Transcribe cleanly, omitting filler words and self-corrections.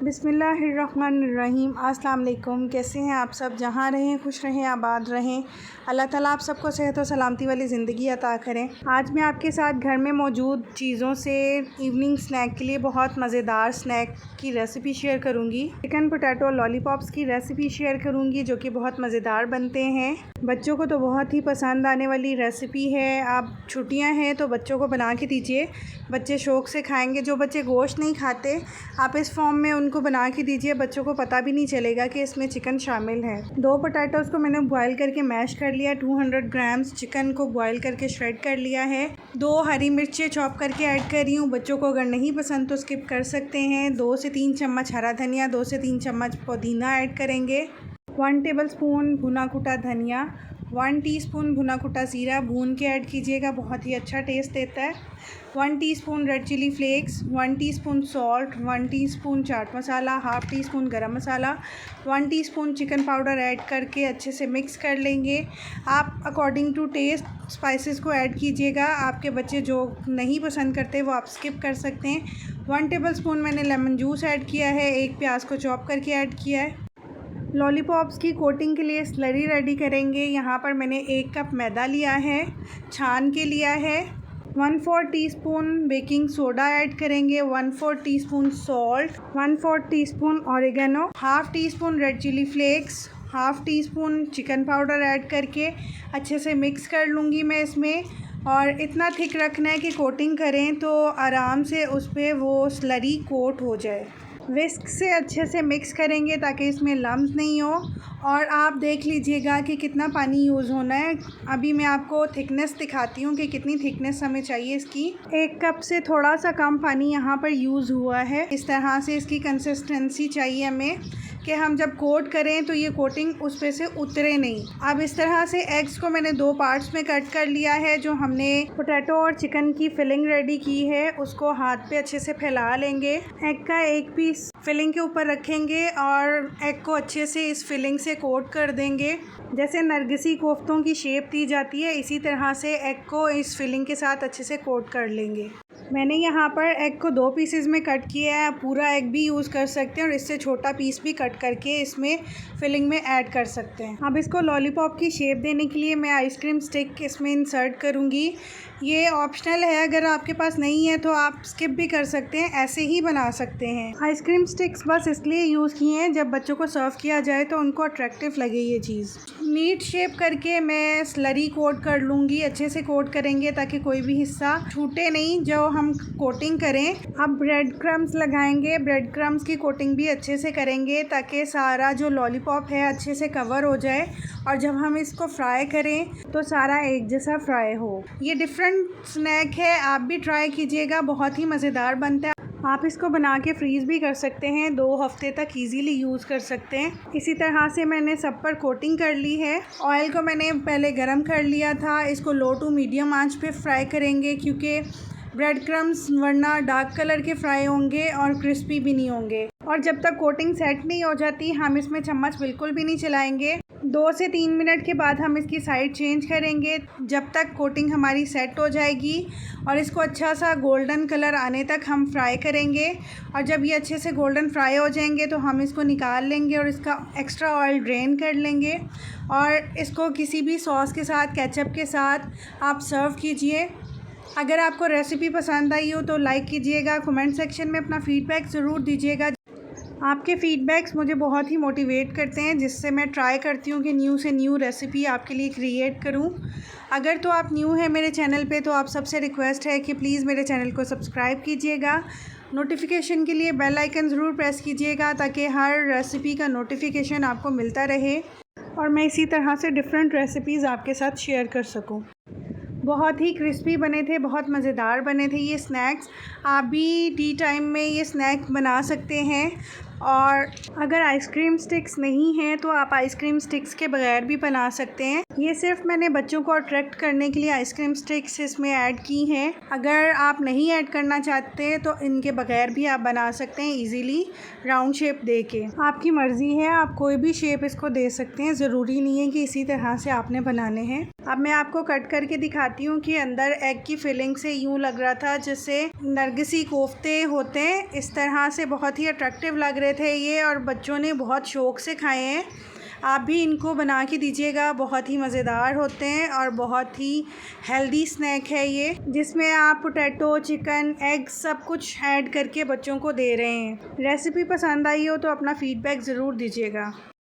बिस्मिल्लाहिर्रहमानिर्रहीम। अस्सलाम वालेकुम। कैसे हैं आप सब? जहाँ रहें खुश रहें, आबाद रहें। अल्लाह ताला आप सबको सेहत और सलामती वाली ज़िंदगी अता करें। आज मैं आपके साथ घर में मौजूद चीज़ों से इवनिंग स्नैक के लिए बहुत मज़ेदार स्नैक की रेसिपी शेयर करूँगी। चिकन पोटैटो लॉलीपॉप्स की रेसिपी शेयर करूँगी जो कि बहुत मज़ेदार बनते हैं। बच्चों को तो बहुत ही पसंद आने वाली रेसिपी है। आप छुट्टियाँ हैं तो बच्चों को बना के दीजिए, बच्चे शौक़ से खाएँगे। जो बच्चे गोश्त नहीं खाते, आप इस फॉर्म में उनको बना के दीजिए, बच्चों को पता भी नहीं चलेगा कि इसमें चिकन शामिल है। 2 पोटैटोज़ को मैंने बॉईल करके मैश कर लिया। 200 ग्राम्स चिकन को बॉईल करके श्रेड कर लिया है। 2 हरी मिर्चें चॉप करके ऐड कर रही हूँ। बच्चों को अगर नहीं पसंद तो स्किप कर सकते हैं। 2 से 3 चम्मच हरा धनिया, 2 से 3 चम्मच पुदीना ऐड करेंगे। 1 टेबलस्पून भुना कुटा धनिया, 1 टीस्पून भुना कुटा ज़ीरा भून के ऐड कीजिएगा, बहुत ही अच्छा टेस्ट देता है। 1 teaspoon red chilli flakes, 1 teaspoon salt, 1 teaspoon chaat masala, half teaspoon garam masala, 1 teaspoon chicken powder add करके अच्छे से मिक्स कर लेंगे। आप अकॉर्डिंग टू टेस्ट स्पाइसेस को ऐड कीजिएगा। आपके बच्चे जो नहीं पसंद करते वो आप स्किप कर सकते हैं। 1 टेबलस्पून मैंने लेमन जूस ऐड किया है। 1 प्याज को चॉप करके ऐड किया है। लॉलीपॉप्स की कोटिंग के लिए स्लरी रेडी करेंगे। यहाँ पर मैंने 1 कप मैदा लिया है, छान के लिया है। 1/4 टीस्पून बेकिंग सोडा ऐड करेंगे, 1/4 teaspoon salt, 1/4 teaspoon oregano, half teaspoon red chilli flakes, half teaspoon chicken powder add करके अच्छे से मिक्स कर लूँगी मैं इसमें। और इतना थिक रखना है कि कोटिंग करें तो आराम से उस पर वो स्लरी कोट हो जाए। विस्क से अच्छे से मिक्स करेंगे ताकि इसमें लम्स नहीं हो। और आप देख लीजिएगा कि कितना पानी यूज़ होना है। अभी मैं आपको थिकनेस दिखाती हूँ कि कितनी थिकनेस हमें चाहिए इसकी। 1 कप से थोड़ा सा कम पानी यहाँ पर यूज़ हुआ है। इस तरह से इसकी कंसिस्टेंसी चाहिए हमें कि हम जब कोट करें तो ये कोटिंग उस पे से उतरे नहीं। अब इस तरह से एग्स को मैंने 2 पार्ट्स में कट कर लिया है। जो हमने पोटैटो और चिकन की फिलिंग रेडी की है उसको हाथ पे अच्छे से फैला लेंगे। एग का 1 पीस फिलिंग के ऊपर रखेंगे और एग को अच्छे से इस फिलिंग से कोट कर देंगे। जैसे नरगिसी कोफ्तों की शेप दी जाती है, इसी तरह से एग को इस फिलिंग के साथ अच्छे से कोट कर लेंगे। मैंने यहाँ पर एग को 2 पीसेस में कट किया है। पूरा एग भी यूज़ कर सकते हैं और इससे छोटा पीस भी कट करके इसमें फिलिंग में ऐड कर सकते हैं। अब इसको लॉलीपॉप की शेप देने के लिए मैं आइसक्रीम स्टिक इसमें इंसर्ट करूँगी। ये ऑप्शनल है, अगर आपके पास नहीं है तो आप स्किप भी कर सकते हैं, ऐसे ही बना सकते हैं। आइसक्रीम स्टिक्स बस इसलिए यूज़ किए हैं जब बच्चों को सर्व किया जाए तो उनको अट्रैक्टिव लगे ये चीज़। नीट शेप करके मैं स्लरी कोट कर लूँगी। अच्छे से कोट करेंगे ताकि कोई भी हिस्सा छूटे नहीं जो हम कोटिंग करें। अब ब्रेड क्रम्स लगाएंगे। ब्रेड क्रम्स की कोटिंग भी अच्छे से करेंगे ताकि सारा जो लॉलीपॉप है अच्छे से कवर हो जाए और जब हम इसको फ्राई करें तो सारा एक जैसा फ्राई हो। ये डिफरेंट स्नैक है, आप भी ट्राई कीजिएगा, बहुत ही मज़ेदार बनता है। आप इसको बना के फ्रीज़ भी कर सकते हैं, 2 हफ्ते तक इजीली यूज़ कर सकते हैं। इसी तरह से मैंने सब पर कोटिंग कर ली है। ऑयल को मैंने पहले गरम कर लिया था। इसको लो टू मीडियम आंच पे फ्राई करेंगे क्योंकि ब्रेड क्रम्स वरना डार्क कलर के फ्राई होंगे और क्रिस्पी भी नहीं होंगे। और जब तक कोटिंग सेट नहीं हो जाती हम इसमें चम्मच बिल्कुल भी नहीं चलाएंगे। 2 से 3 मिनट के बाद हम इसकी साइड चेंज करेंगे जब तक कोटिंग हमारी सेट हो जाएगी। और इसको अच्छा सा गोल्डन कलर आने तक हम फ्राई करेंगे। और जब ये अच्छे से गोल्डन फ्राई हो जाएंगे तो हम इसको निकाल लेंगे और इसका एक्स्ट्रा ऑयल ड्रेन कर लेंगे। और इसको किसी भी सॉस के साथ, केचप के साथ आप सर्व कीजिए। अगर आपको रेसिपी पसंद आई हो तो लाइक कीजिएगा, कमेंट सेक्शन में अपना फ़ीडबैक ज़रूर दीजिएगा। आपके फ़ीडबैक्स मुझे बहुत ही मोटिवेट करते हैं जिससे मैं ट्राई करती हूँ कि न्यू से न्यू रेसिपी आपके लिए क्रिएट करूँ। अगर तो आप न्यू हैं मेरे चैनल पे तो आप सबसे रिक्वेस्ट है कि प्लीज़ मेरे चैनल को सब्सक्राइब कीजिएगा। नोटिफिकेशन के लिए बेल आइकन ज़रूर प्रेस कीजिएगा ताकि हर रेसिपी का नोटिफिकेशन आपको मिलता रहे और मैं इसी तरह से डिफरेंट रेसिपीज़ आपके साथ शेयर कर सकूँ। बहुत ही क्रिस्पी बने थे, बहुत मज़ेदार बने थे ये स्नैक्स। आप भी टी टाइम में ये स्नैक बना सकते हैं। और अगर आइसक्रीम स्टिक्स नहीं हैं तो आप आइसक्रीम स्टिक्स के बगैर भी बना सकते हैं। ये सिर्फ मैंने बच्चों को अट्रैक्ट करने के लिए आइसक्रीम स्टिक्स इसमें ऐड की हैं। अगर आप नहीं ऐड करना चाहते तो इनके बगैर भी आप बना सकते हैं इजीली, राउंड शेप दे के। आपकी मर्ज़ी है, आप कोई भी शेप इसको दे सकते हैं, ज़रूरी नहीं है कि इसी तरह से आपने बनाने हैं। अब मैं आपको कट करके दिखाती हूँ कि अंदर एग की फिलिंग से यूँ लग रहा था जैसे नरगिसी कोफ्ते होते हैं, इस तरह से बहुत ही अट्रैक्टिव लग रहे बने थे ये और बच्चों ने बहुत शौक़ से खाए हैं। आप भी इनको बना के दीजिएगा, बहुत ही मज़ेदार होते हैं और बहुत ही हेल्दी स्नैक है ये, जिसमें आप पोटैटो, चिकन, एग सब कुछ ऐड करके बच्चों को दे रहे हैं। रेसिपी पसंद आई हो तो अपना फ़ीडबैक ज़रूर दीजिएगा।